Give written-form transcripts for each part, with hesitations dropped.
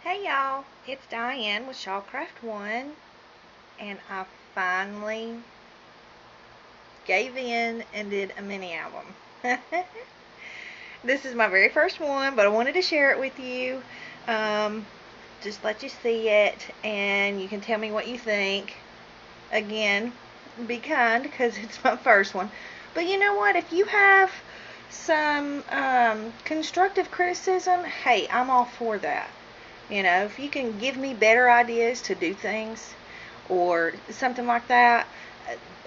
Hey y'all, it's Diane with Shawcraft One, and I finally gave in and did a mini album. This is my very first one, but I wanted to share it with you. Um, just let you see it, and you can tell me what you think. Again, be kind because it's my first one. But you know what? If you have some constructive criticism, hey, I'm all for that. If you can give me better ideas to do things or something like that,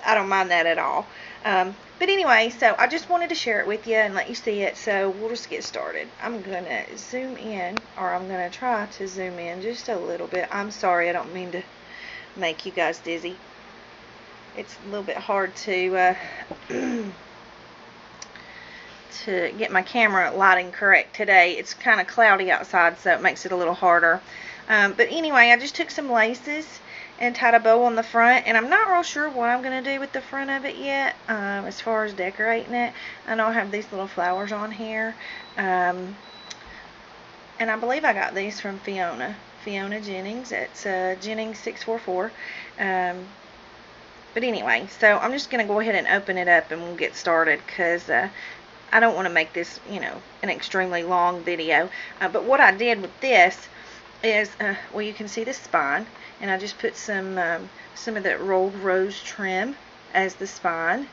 I don't mind that at all. But anyway, so I just wanted to share it with you and let you see it. So we'll just get started. I'm going to zoom in, or I'm going to try to zoom in just a little bit. I'm sorry, I don't mean to make you guys dizzy. It's a little bit hard to to get my camera lighting correct today. It's kind of cloudy outside, so it makes it a little harder. But anyway, I just took some laces and tied a bow on the front, and I'm not real sure what I'm going to do with the front of it yet, as far as decorating it. I know I have these little flowers on here, and I believe I got these from Fiona Jennings. It's Jennings 644. But anyway, so I'm just going to go ahead and open it up and we'll get started, because I don't want to make this, an extremely long video. But what I did with this is, well, you can see the spine, and I just put some of that rolled rose trim as the spine,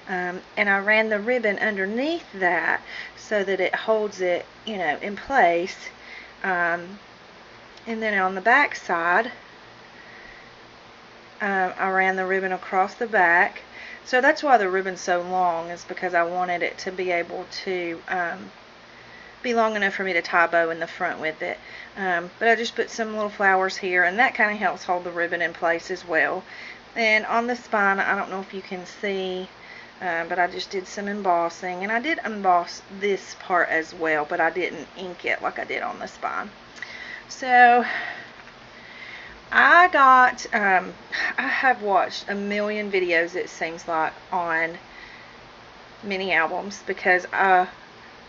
and I ran the ribbon underneath that so that it holds it, in place. And then on the back side, I ran the ribbon across the back. So that's why the ribbon's so long, is because I wanted it to be able to be long enough for me to tie a bow in the front with it. But I just put some little flowers here, and that kind of helps hold the ribbon in place as well. And on the spine, I don't know if you can see, but I just did some embossing, and I did emboss this part as well, but I didn't ink it like I did on the spine. So I have watched a million videos, it seems like, on mini albums, because I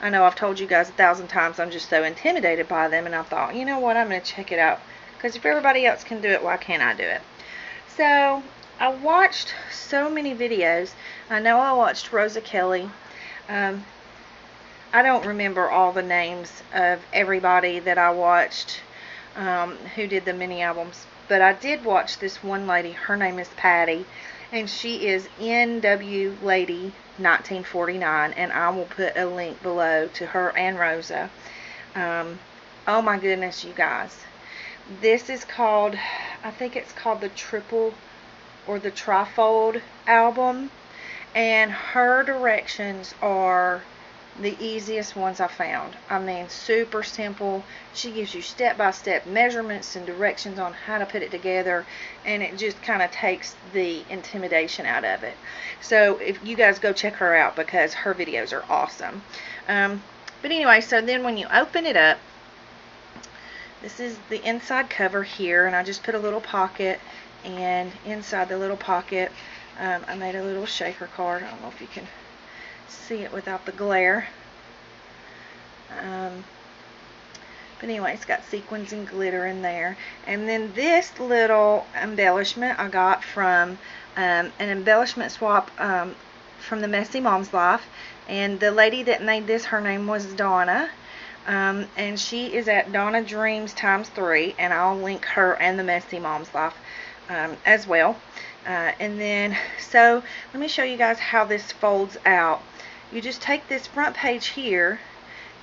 know I've told you guys 1,000 times I'm just so intimidated by them, and I thought, you know what, I'm going to check it out, because if everybody else can do it, why can't I do it? So I watched so many videos. I know I watched Rosa Kelly. I don't remember all the names of everybody that I watched who did the mini albums, but I did watch this one lady. Her name is Patty, and she is NW Lady 1949, and I will put a link below to her and Rosa. Oh my goodness, you guys. This is called, I think it's called the Triple or the Trifold album, and her directions are the easiest ones I found. I mean, super simple. She gives you step-by-step measurements and directions on how to put it together, and it just kind of takes the intimidation out of it. So if you guys go check her out, because her videos are awesome. But anyway, so then when you open it up, this is the inside cover here, and I just put a little pocket, and inside the little pocket I made a little shaker card. I don't know if you can see it without the glare. But anyway, it's got sequins and glitter in there. And then this little embellishment I got from an embellishment swap from the Messy Mom's Life. And the lady that made this, her name was Donna. And she is at Donna Dreams ×3. And I'll link her and the Messy Mom's Life as well. And then, so let me show you guys how this folds out. You just take this front page here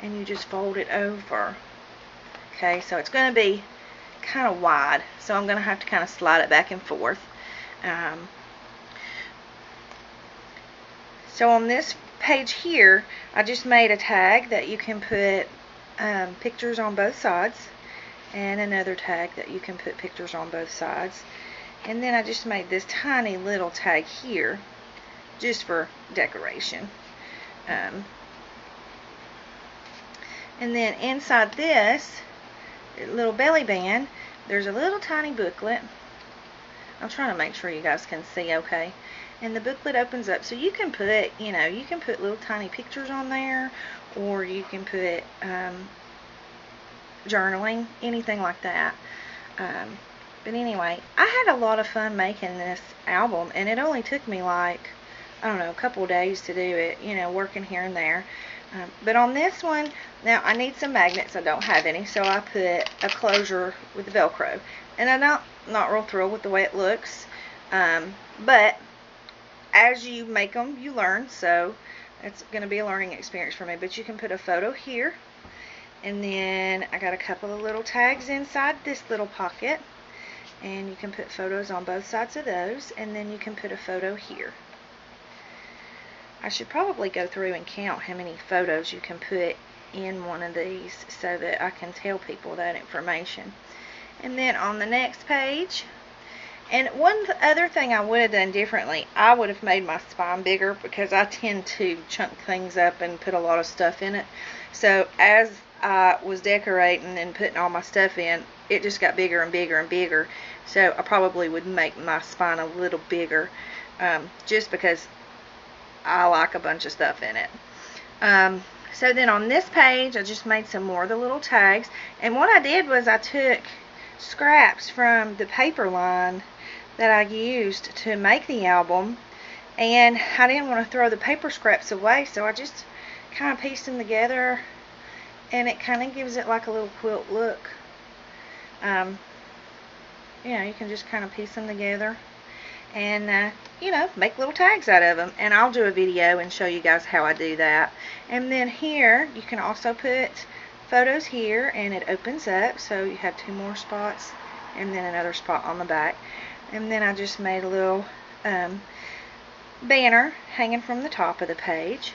and you just fold it over. Okay, so it's going to be kind of wide, so I'm going to have to kind of slide it back and forth. So on this page here, I just made a tag that you can put pictures on both sides, and another tag that you can put pictures on both sides. And then I just made this tiny little tag here just for decoration. And then inside this little belly band, there's a little tiny booklet. I'm trying to make sure you guys can see okay. And the booklet opens up, so you can put, you can put little tiny pictures on there, or you can put journaling, anything like that. But anyway, I had a lot of fun making this album, and it only took me like, I don't know, a couple of days to do it, you know, working here and there. But on this one, now I need some magnets. I don't have any, so I put a closure with the Velcro. And I'm not real thrilled with the way it looks. But as you make them, you learn, so it's going to be a learning experience for me. But you can put a photo here, and then I got a couple of little tags inside this little pocket, and you can put photos on both sides of those, and then you can put a photo here. I should probably go through and count how many photos you can put in one of these so that I can tell people that information. And then on the next page, and one other thing I would have done differently, I would have made my spine bigger because I tend to chunk things up and put a lot of stuff in it. So as I was decorating and putting all my stuff in, it just got bigger and bigger and bigger. So I probably would make my spine a little bigger, just because I like a bunch of stuff in it. So then on this page, I just made some more of the little tags. And what I did was I took scraps from the paper line that I used to make the album, and I didn't want to throw the paper scraps away, so I just kind of pieced them together, and it kind of gives it like a little quilt look. You know, you can just kind of piece them together and you know, make little tags out of them, and I'll do a video and show you guys how I do that. And then here you can also put photos here, and it opens up, so you have 2 more spots and then another spot on the back. And then I just made a little banner hanging from the top of the page.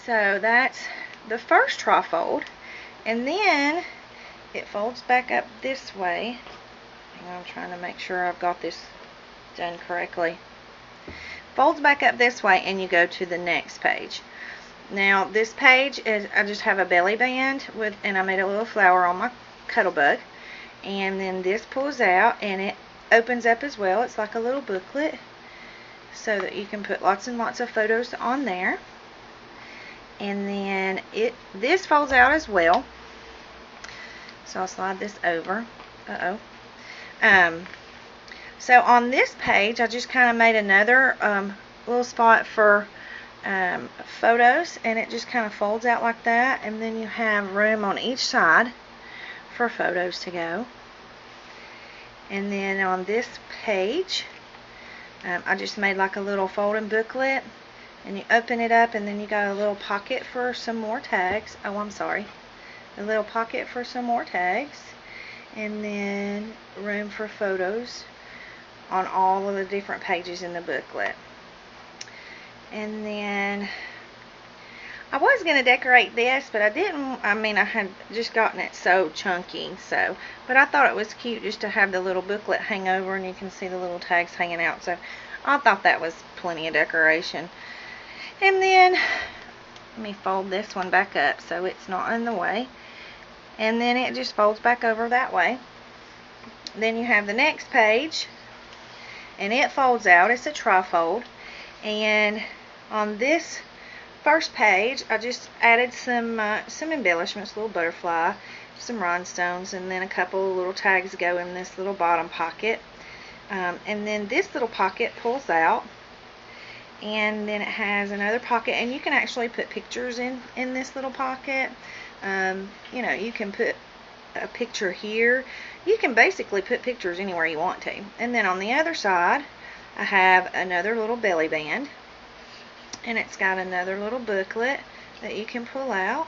So that's the first trifold, and then it folds back up this way. I'm trying to make sure I've got this done correctly. Folds back up this way, and you go to the next page. Now this page is, I just have a belly band with, and I made a little flower on my Cuttlebug, and then this pulls out and it opens up as well. It's like a little booklet, so that you can put lots and lots of photos on there. And then this folds out as well, so I'll slide this over. So on this page, I just kind of made another little spot for photos, and it just kind of folds out like that, and then you have room on each side for photos to go. And then on this page, I just made like a little folding booklet, and you open it up, and then you got a little pocket for some more tags. Oh, I'm sorry, a little pocket for some more tags, and then room for photos on all of the different pages in the booklet. And then I was going to decorate this, but I didn't. I mean, I had just gotten it so chunky, so, but I thought it was cute just to have the little booklet hang over, and you can see the little tags hanging out, so I thought that was plenty of decoration. And then let me fold this one back up so it's not in the way, and then it just folds back over that way. Then you have the next page, and it folds out. It's a trifold, and on this first page, I just added some embellishments, a little butterfly, some rhinestones, and then a couple of little tags go in this little bottom pocket. And then this little pocket pulls out, and then it has another pocket, and you can actually put pictures in this little pocket. You know, you can put a picture here. You can basically put pictures anywhere you want to. And then on the other side, I have another little belly band, and it's got another little booklet that you can pull out.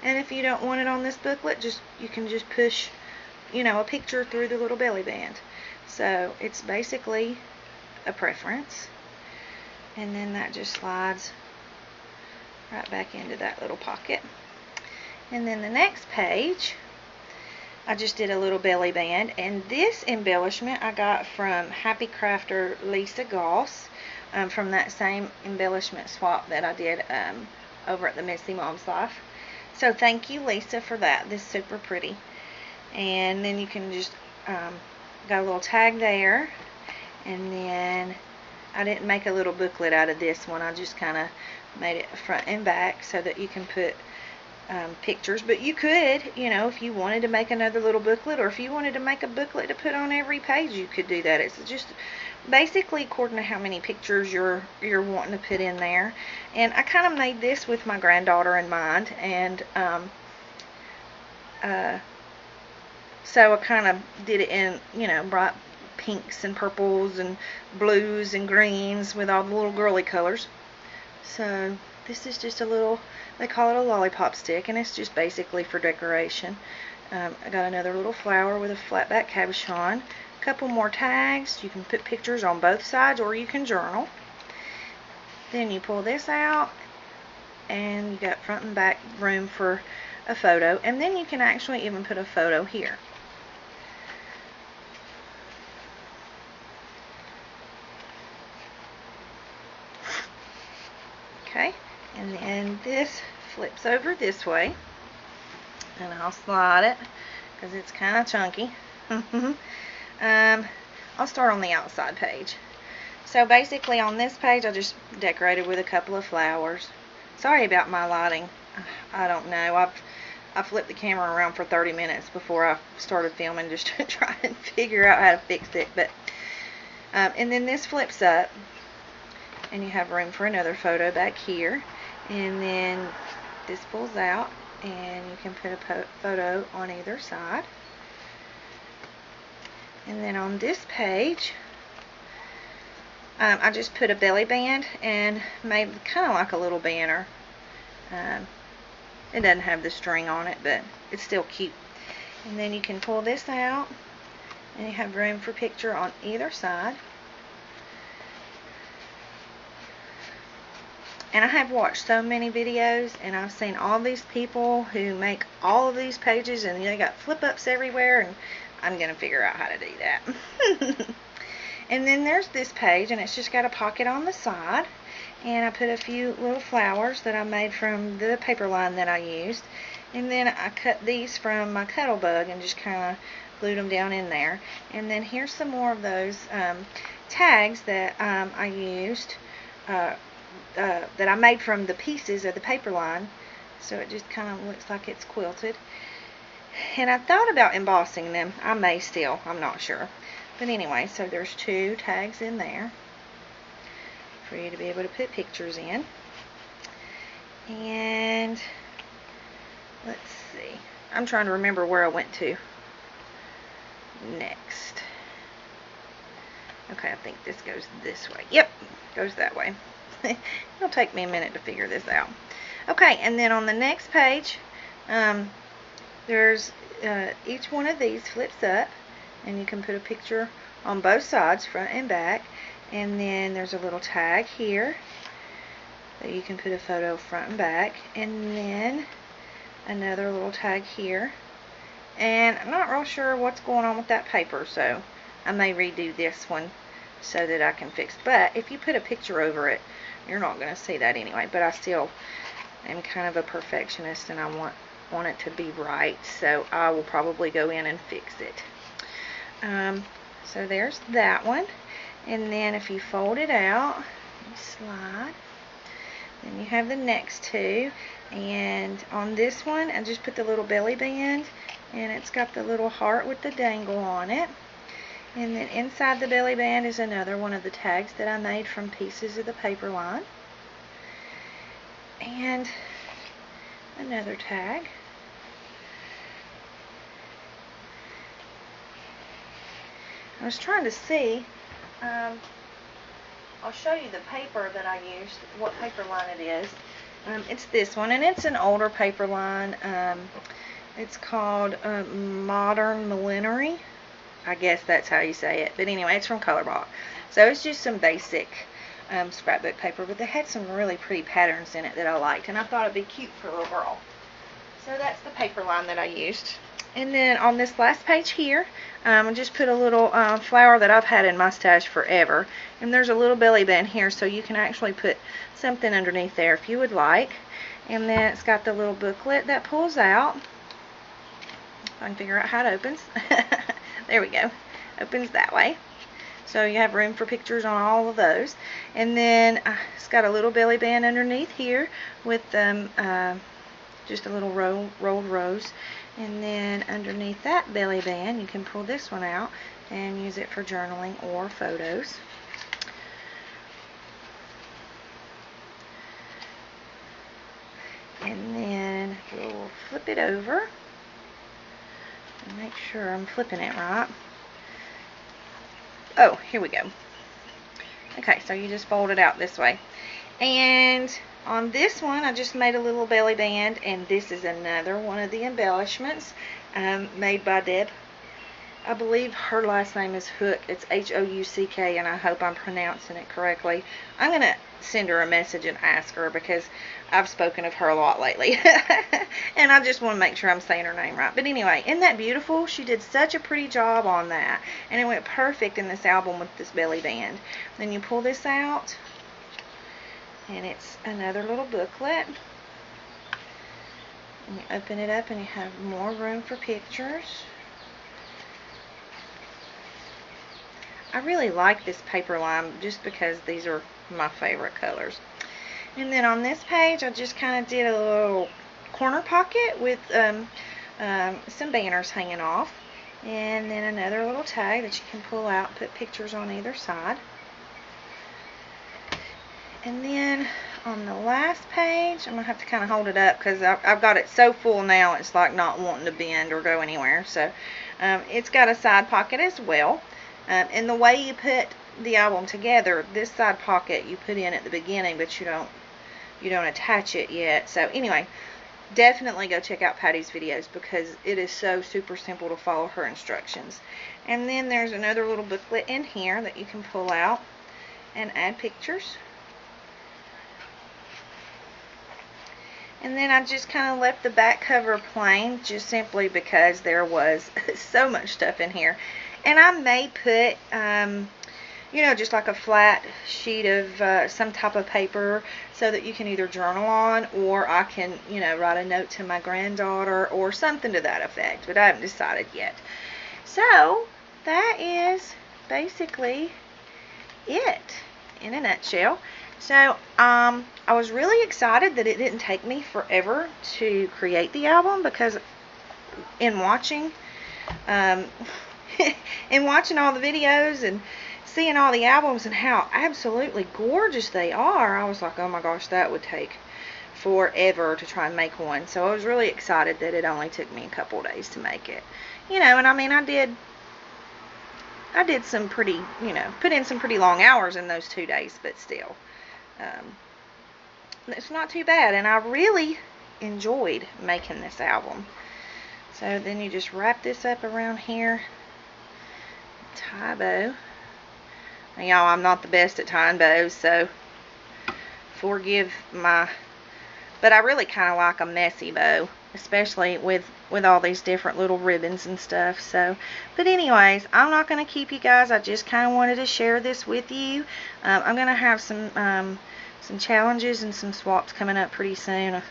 And if you don't want it on this booklet, you can just push, you know, a picture through the little belly band. So it's basically a preference. And then that just slides right back into that little pocket. And then the next page, I just did a little belly band, and this embellishment I got from Happy Crafter Lisa Goss, from that same embellishment swap that I did over at the Messy Mom's Life. So thank you, Lisa, for that. This is super pretty. And then you can just got a little tag there, and then I didn't make a little booklet out of this one. I just kind of made it front and back so that you can put pictures, but you could, you know, if you wanted to make another little booklet, or if you wanted to make a booklet to put on every page, you could do that. It's just basically according to how many pictures you're wanting to put in there. And I kind of made this with my granddaughter in mind, and so I kind of did it in, you know, bright pinks and purples and blues and greens with all the little girly colors. So this is just a little, they call it a lollipop stick, and it's just basically for decoration. I got another little flower with a flat back cabochon. A couple more tags. You can put pictures on both sides, or you can journal. Then you pull this out, and you got front and back room for a photo, and then you can actually even put a photo here. Okay, and then this flips over this way, and I'll slide it because it's kind of chunky. I'll start on the outside page. So basically on this page I just decorated with a couple of flowers. Sorry about my lighting. I don't know. I flipped the camera around for 30 minutes before I started filming, just to try and figure out how to fix it. But and then this flips up, and you have room for another photo back here, and then this pulls out, and you can put a photo on either side. And then on this page, I just put a belly band and made kind of like a little banner. It doesn't have the string on it, but it's still cute. And then you can pull this out, and you have room for picture on either side. And I have watched so many videos, and I've seen all these people who make all of these pages, and they got flip-ups everywhere, and I'm going to figure out how to do that. And then there's this page, and it's just got a pocket on the side, and I put a few little flowers that I made from the paper line that I used, and then I cut these from my Cuddle Bug and just kind of glued them down in there. And then here's some more of those tags that I used, that I made from the pieces of the paper line, so it just kind of looks like it's quilted. And I thought about embossing them. I may still, I'm not sure. But anyway, so there's 2 tags in there for you to be able to put pictures in. And let's see, I'm trying to remember where I went to next. Okay, I think this goes this way. Yep, goes that way. It'll take me a minute to figure this out. Okay, and then on the next page, there's each one of these flips up, and you can put a picture on both sides, front and back. And then there's a little tag here that you can put a photo front and back, and then another little tag here. And I'm not real sure what's going on with that paper, so I may redo this one so that I can fix it. But if you put a picture over it, you're not going to see that anyway. But I still am kind of a perfectionist, and I want it to be right, so I will probably go in and fix it. So there's that one. And then if you fold it out, you slide, then you have the next 2. And on this one, I just put the little belly band, and it's got the little heart with the dangle on it. And then inside the belly band is another one of the tags that I made from pieces of the paper line. And another tag. I was trying to see, I'll show you the paper that I used, what paper line it is. It's this one, and it's an older paper line. It's called Modern Millinery. I guess that's how you say it. But anyway, it's from Colorblock. So it's just some basic scrapbook paper, but they had some really pretty patterns in it that I liked, and I thought it'd be cute for a little girl. So that's the paper line that I used. And then on this last page here, I just put a little flower that I've had in my stash forever. And there's a little belly band here, so you can actually put something underneath there if you would like. And then it's got the little booklet that pulls out. If I can figure out how it opens. There we go. Opens that way. So you have room for pictures on all of those. And then it's got a little belly band underneath here with just a little rolled rose. And then underneath that belly band, you can pull this one out and use it for journaling or photos. And then we'll flip it over and make sure I'm flipping it right. Oh, here we go. Okay, so you just fold it out this way. And on this one, I just made a little belly band, and this is another one of the embellishments made by Deb. I believe her last name is Houck. It's H-O-U-C-K, and I hope I'm pronouncing it correctly. I'm going to send her a message and ask her, because I've spoken of her a lot lately. And I just want to make sure I'm saying her name right. But anyway, isn't that beautiful? She did such a pretty job on that. And it went perfect in this album with this belly band. Then you pull this out, and it's another little booklet. And you open it up, and you have more room for pictures. I really like this paper lime just because these are my favorite colors. And then on this page, I just kind of did a little corner pocket with some banners hanging off. And then another little tag that you can pull out, put pictures on either side. And then on the last page, I'm going to have to kind of hold it up because I've got it so full now, it's like not wanting to bend or go anywhere. So it's got a side pocket as well. And the way you put the album together, this side pocket you put in at the beginning, but you don't attach it yet. So anyway, definitely go check out Patty's videos because it is so super simple to follow her instructions. And then there's another little booklet in here that you can pull out and add pictures. And then I just kind of left the back cover plain just simply because there was so much stuff in here. And I may put, you know, just like a flat sheet of some type of paper so that you can either journal on, or I can, you know, write a note to my granddaughter or something to that effect. But I haven't decided yet. So that is basically it in a nutshell. So I was really excited that it didn't take me forever to create the album, because in watching all the videos and seeing all the albums and how absolutely gorgeous they are, I was like, oh my gosh, that would take forever to try and make one. So I was really excited that it only took me a couple days to make it. You know, and I mean, I did some pretty, you know, put in some pretty long hours in those 2 days, but still, it's not too bad. And I really enjoyed making this album. So then you just wrap this up around here, tie a bow. Now, y'all, I'm not the best at tying bows, so forgive my, but I really kind of like a messy bow, especially with all these different little ribbons and stuff. So, but anyways, I'm not going to keep you guys. I just kind of wanted to share this with you. I'm going to have some challenges and some swaps coming up pretty soon. I've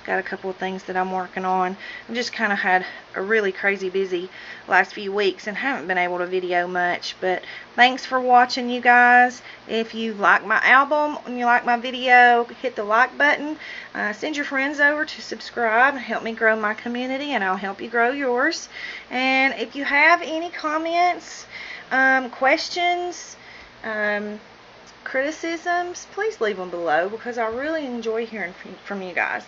got a couple of things that I'm working on. I've just kind of had a really crazy busy last few weeks and haven't been able to video much. But thanks for watching, you guys. If you like my album and you like my video, hit the like button. Send your friends over to subscribe and help me grow my community, and I'll help you grow yours. And if you have any comments, questions, criticisms, please leave them below, because I really enjoy hearing from you guys.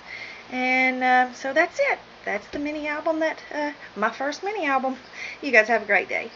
And so that's it. That's the mini album, my first mini album. You guys have a great day.